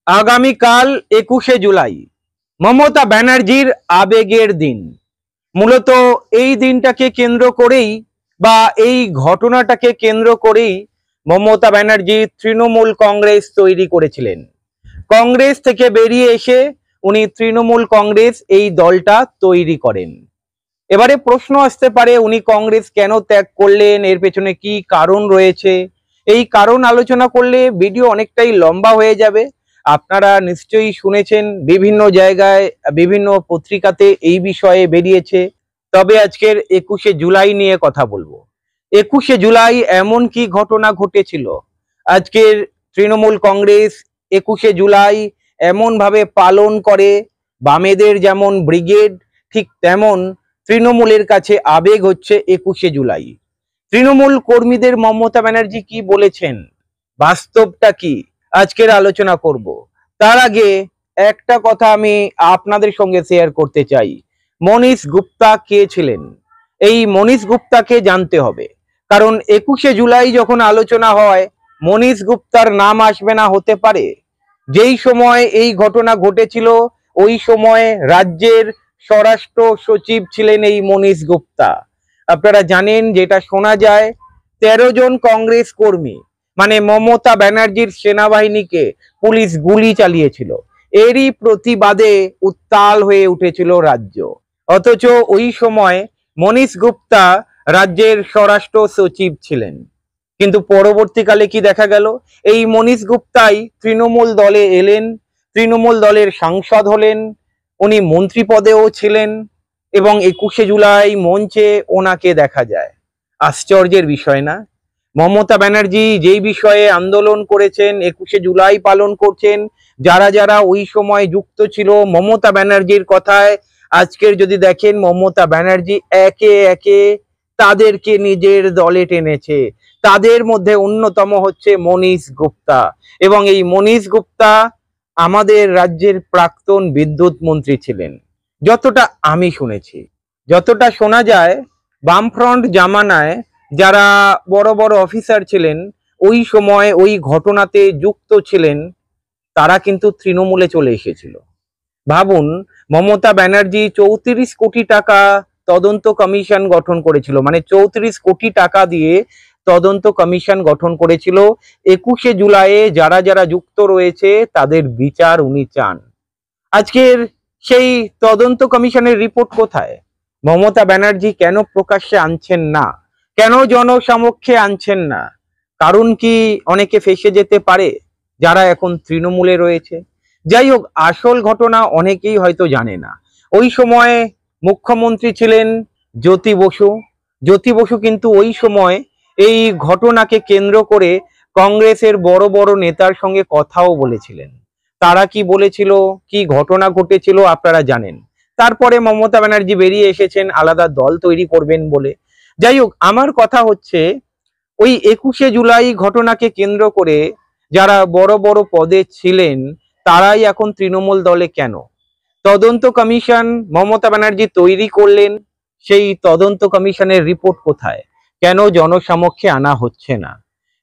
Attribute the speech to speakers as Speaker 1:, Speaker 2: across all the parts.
Speaker 1: আগামীকাল ২১শে জুলাই মমতা ব্যানার্জির আবেগের দিন। মূলত এই দিনটাকে কেন্দ্র করেই বা এই ঘটনাটাকে কেন্দ্র করেই মমতা ব্যানার্জি তৃণমূল কংগ্রেস তৈরি করেছিলেন। কংগ্রেস থেকে বেরিয়ে এসে উনি তৃণমূল কংগ্রেস এই দলটা তৈরি করেন। এবারে প্রশ্ন আসতে পারে, উনি কংগ্রেস কেন ত্যাগ করলেন, এর পেছনে কি কারণ রয়েছে? এই কারণ আলোচনা করলে ভিডিও অনেকটাই লম্বা হয়ে যাবে। আপনারা নিশ্চয়ই শুনেছেন, বিভিন্ন জায়গায় বিভিন্ন পত্রিকাতে এই বিষয়ে বেরিয়েছে। তবে আজকের ২১শে জুলাই নিয়ে কথা বলবো। ২১শে জুলাই এমন কি ঘটনা ঘটেছিল? আজকের তৃণমূল কংগ্রেস ২১শে জুলাই এমন ভাবে পালন করে, বামেদের যেমন ব্রিগেড, ঠিক তেমন তৃণমূলের কাছে আবেগ হচ্ছে ২১শে জুলাই। তৃণমূল কর্মীদের মমতা ব্যানার্জি কি বলেছেন, বাস্তবটা কি, আজকের আলোচনা করব। তার আগে একটা কথা আমি আপনাদের সঙ্গে শেয়ার করতে চাই। মনীশ গুপ্তা কে ছিলেন? এই মনীশ গুপ্তাকে জানতে হবে, কারণ ২১শে জুলাই যখন আলোচনা হয় মনীশ গুপ্তার নাম আসবে না হতে পারে? যেই সময় এই ঘটনা ঘটেছিল ওই সময় রাজ্যের স্বরাষ্ট্র সচিব ছিলেন এই মনীশ গুপ্তা। আপনারা জানেন, যেটা শোনা যায় ১৩ জন কংগ্রেস কর্মী মানে মমতা ব্যানার্জির সেনাবাহিনীকে পুলিশ গুলি চালিয়েছিল। এরই প্রতিবাদে উত্তাল হয়ে উঠেছিল রাজ্য। অথচ ওই সময় মনীশ গুপ্তা রাজ্যের স্বরাষ্ট্র সচিব ছিলেন। কিন্তু পরবর্তীকালে কি দেখা গেল, এই মনীশ গুপ্তাই তৃণমূল দলে এলেন, তৃণমূল দলের সাংসদ হলেন, উনি মন্ত্রী পদেও ছিলেন এবং ২১শে জুলাই মঞ্চে ওনাকে দেখা যায়। আশ্চর্যের বিষয় না? মমতা ব্যানার্জি যেই বিষয়ে আন্দোলন করেছেন, ২১শে জুলাই পালন করছেন, যারা যারা ওই সময় যুক্ত ছিল মমতা ব্যানার্জির কথায়, আজকের যদি দেখেন মমতা ব্যানার্জি একে একে তাদেরকে নিজের দলে টেনেছে। তাদের মধ্যে অন্যতম হচ্ছে মনীশ গুপ্তা, এবং এই মনীশ গুপ্তা আমাদের রাজ্যের প্রাক্তন বিদ্যুৎ মন্ত্রী ছিলেন। যতটা আমি শুনেছি, যতটা শোনা যায়, বামফ্রন্ট জামানায় যারা বড় বড় অফিসার ছিলেন ওই সময় ওই ঘটনাতে যুক্ত ছিলেন, তারা কিন্তু তৃণমূলে চলে এসেছিল। ভাবুন, মমতা ব্যানার্জি ৩৪ কোটি টাকা তদন্ত কমিশন গঠন করেছিল, মানে ৩৪ কোটি টাকা দিয়ে তদন্ত কমিশন গঠন করেছিল। ২১শে জুলাইয়ে যারা যারা যুক্ত রয়েছে তাদের বিচার উনি চান। আজকের সেই তদন্ত কমিশনের রিপোর্ট কোথায়? মমতা ব্যানার্জি কেন প্রকাশ্যে আনছেন না, কেন জনসমক্ষে আনছেন না? কারণ কি অনেকে ফেঁসে যেতে পারে যারা এখন তৃণমূলে রয়েছে? যাই হোক, আসল ঘটনা অনেকেই হয়তো জানে না। ওই সময় মুখ্যমন্ত্রী ছিলেন জ্যোতি বসু। জ্যোতি বসু কিন্তু ওই সময় এই ঘটনাকে কেন্দ্র করে কংগ্রেসের বড় বড় নেতার সঙ্গে কথাও বলেছিলেন। তারা কি বলেছিল, কি ঘটনা ঘটেছিল আপনারা জানেন। তারপরে মমতা ব্যানার্জি বেরিয়ে এসেছেন আলাদা দল তৈরি করবেন বলে। যাই হোক, আমার কথা হচ্ছে ওই ২১শে জুলাই ঘটনাকে কেন্দ্র করে যারা বড় বড় পদে ছিলেন তারাই এখন তৃণমূল দলে কেন? তদন্ত কমিশন মমতা ব্যানার্জি তৈরি করলেন, সেই তদন্ত কমিশনের রিপোর্ট কোথায়? কেন জনসমক্ষে আনা হচ্ছে না?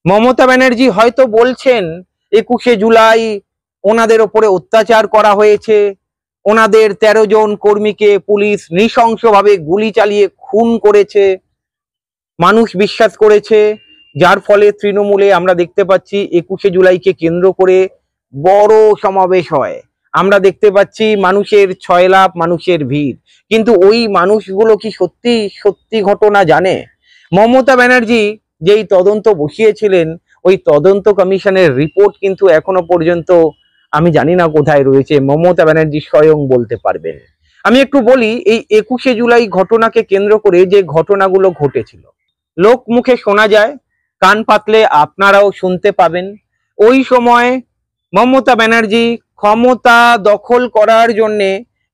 Speaker 1: মমতা ব্যানার্জি হয়তো বলছেন ২১শে জুলাই ওনাদের ওপরে অত্যাচার করা হয়েছে, ওনাদের ১৩ জন কর্মীকে পুলিশ নৃশংসভাবে গুলি চালিয়ে খুন করেছে, মানুষ বিশ্বাস করেছে, যার ফলে তৃণমূলে আমরা দেখতে পাচ্ছি ২১শে জুলাইকে কেন্দ্র করে বড় সমাবেশ হয়। আমরা দেখতে পাচ্ছি মানুষের ৬ লাখ মানুষের ভিড়। কিন্তু ওই মানুষগুলো কি সত্যি সত্যি ঘটনা জানে? মমতা ব্যানার্জি যেই তদন্ত বসিয়েছিলেন ওই তদন্ত কমিশনের রিপোর্ট কিন্তু এখনো পর্যন্ত আমি জানি না কোথায় রয়েছে, মমতা ব্যানার্জি স্বয়ং বলতে পারবেন। আমি একটু বলি, এই ২১শে জুলাই ঘটনাকে কেন্দ্র করে যে ঘটনাগুলো ঘটেছিল, লোক মুখে শোনা যায়, কান পাতলে আপনারাও শুনতে পাবেন। ওই সময় মমতা ব্যানার্জি ক্ষমতা দখল করার জন্যে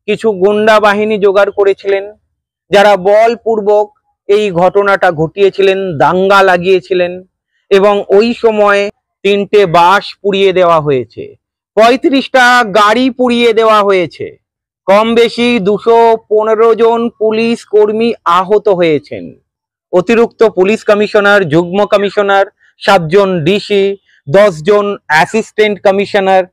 Speaker 1: কিছু গুন্ডা বাহিনী জোগাড় করেছিলেন, যারা বলপূর্বক এই ঘটনাটা ঘটিয়েছিলেন, দাঙ্গা লাগিয়েছিলেন, এবং ওই সময় ৩টে বাস পুড়িয়ে দেওয়া হয়েছে, ৩৫টা গাড়ি পুড়িয়ে দেওয়া হয়েছে, কম বেশি ২১৫ জন পুলিশ কর্মী আহত হয়েছেন। অতিরিক্ত পুলিশ কমিশনার, যুগ্ম কমিশনার, 7 জন ডিসি, 10 জন অ্যাসিস্ট্যান্ট কমিশনার,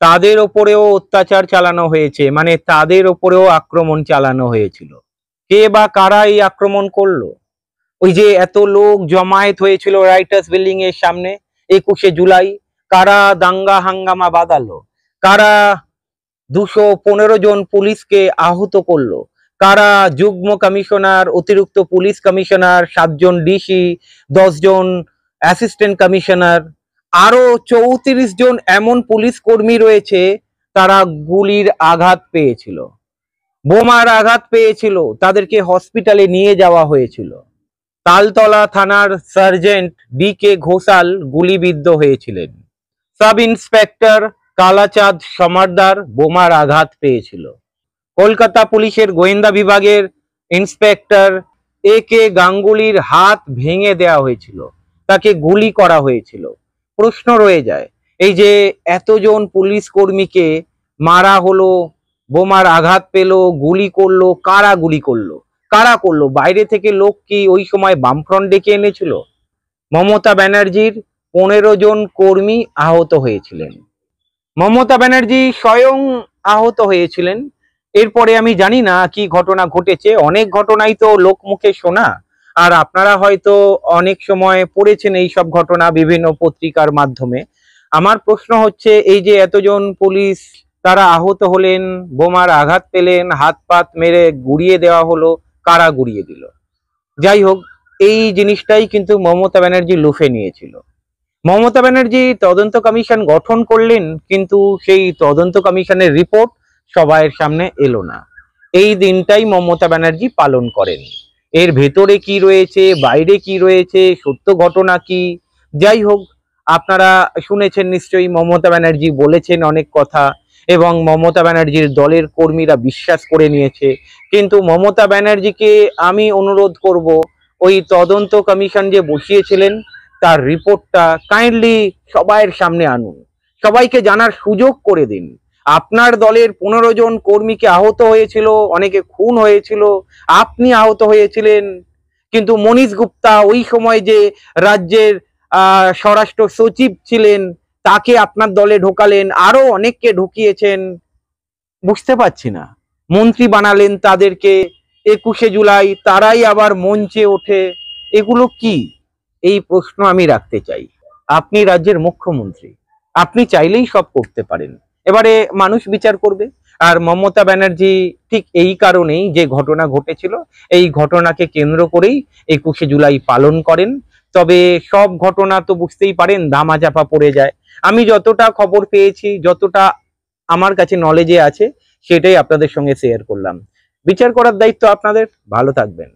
Speaker 1: তাদের ওপরেও অত্যাচার চালানো হয়েছে, মানে তাদের ওপরেও আক্রমণ চালানো হয়েছিল। কে বা কারা এই আক্রমণ করলো? ওই যে এত লোক জমায়েত হয়েছিল রাইটার্স বিল্ডিং এর সামনে 21শে জুলাই, কারা দাঙ্গা হাঙ্গামা বাঁধালো? কারা 215 জন পুলিশকে আহত করলো? কারা যুগ্ম কমিশনার, অতিরিক্ত পুলিশ কমিশনার, 7 জন ডিসি, 10 জন অ্যাসিস্ট্যান্ট কমিশনার, আরো 34 জন এমন পুলিশ কর্মী রয়েছে তারা গুলির আঘাত পেয়েছিল, বোমার আঘাত পেয়েছিল, তাদেরকে হসপিটালে নিয়ে যাওয়া হয়েছিল। তালতলা থানার সার্জেন্ট DK ঘোষাল গুলিবিদ্ধ হয়েছিলেন। সাব ইন্সপেক্টর কালাচাঁদ সমারদার বোমার আঘাত পেয়েছিল। কলকাতা পুলিশের গোয়েন্দা বিভাগের ইন্সপেক্টর AK গাঙ্গুলির হাত ভেঙে দেওয়া হয়েছিল, তাকে গুলি করা হয়েছিল। প্রশ্ন রয়ে যায়, এই যে এতজন পুলিশ কর্মীকে মারা হলো, বোমার আঘাত পেল, গুলি করলো, কারা গুলি করলো? কারা করলো? বাইরে থেকে লোক কি ওই সময় বামফ্রন্ট ডেকে এনেছিল? মমতা ব্যানার্জির 15 জন কর্মী আহত হয়েছিলেন। মমতা ব্যানার্জি স্বয়ং আহত হয়েছিলেন। এরপরে আমি জানি না কি ঘটনা ঘটেছে, অনেক ঘটনাই তো লোকমুখে শোনা, আর আপনারা হয়তো অনেক সময় পড়েছেন এই সব ঘটনা বিভিন্ন পত্রিকার মাধ্যমে। আমার প্রশ্ন হচ্ছে, এই যে এতজন পুলিশ তারা আহত হলেন, বোমার আঘাত পেলেন, হাত পাত মেরে গুড়িয়ে দেওয়া হলো, কারা গুড়িয়ে দিল? যাই হোক, এই জিনিসটাই কিন্তু মমতা ব্যানার্জি লুফে নিয়েছিল। মমতা ব্যানার্জি তদন্ত কমিশন গঠন করলেন, কিন্তু সেই তদন্ত কমিশনের রিপোর্ট সবার সামনে এলো না। এই দিনটাই মমতা ব্যানার্জি পালন করেন। এর ভেতরে কি রয়েছে, বাইরে কি রয়েছে, সত্য ঘটনা কি? যাই হোক, আপনারা শুনেছেন নিশ্চয়ই মমতা ব্যানার্জি বলেছেন অনেক কথা, এবং মমতা ব্যানার্জির দলের কর্মীরা বিশ্বাস করে নিয়েছে। কিন্তু মমতা ব্যানার্জিকে আমি অনুরোধ করব, ওই তদন্ত কমিশন যে বসিয়েছিলেন তার রিপোর্টটা কাইন্ডলি সবার সামনে আনুন, সবাইকে জানার সুযোগ করে দিন। আপনার দলের 15 জন কর্মীকে আহত হয়েছিল, অনেকে খুন হয়েছিল, আপনি আহত হয়েছিলেন, কিন্তু মনীশ গুপ্তা ওই সময় যে রাজ্যের স্বরাষ্ট্র সচিব ছিলেন তাকে আপনার দলে ঢোকালেন, আরো অনেককে ঢুকিয়েছেন। বুঝতে পারছি না, মন্ত্রী বানালেন তাদেরকে, 21শে জুলাই তারাই আবার মঞ্চে ওঠে, এগুলো কি? এই প্রশ্ন আমি রাখতে চাই। আপনি রাজ্যের মুখ্যমন্ত্রী, আপনি চাইলেই সব করতে পারেন, এবারে মানুষ বিচার করবে। আর মমতা ব্যানার্জি ঠিক এই কারণেই যে ঘটনা ঘটেছিল, এই ঘটনাকে কেন্দ্র করেই 21শে জুলাই পালন করেন। তবে সব ঘটনা তো বুঝতেই পারেন ধামাচাপা পড়ে যায়। আমি যতটা খবর পেয়েছি, যতটা আমার কাছে নলেজে আছে, সেটাই আপনাদের সঙ্গে শেয়ার করলাম। বিচার করার দায়িত্ব আপনাদের। ভালো থাকবেন।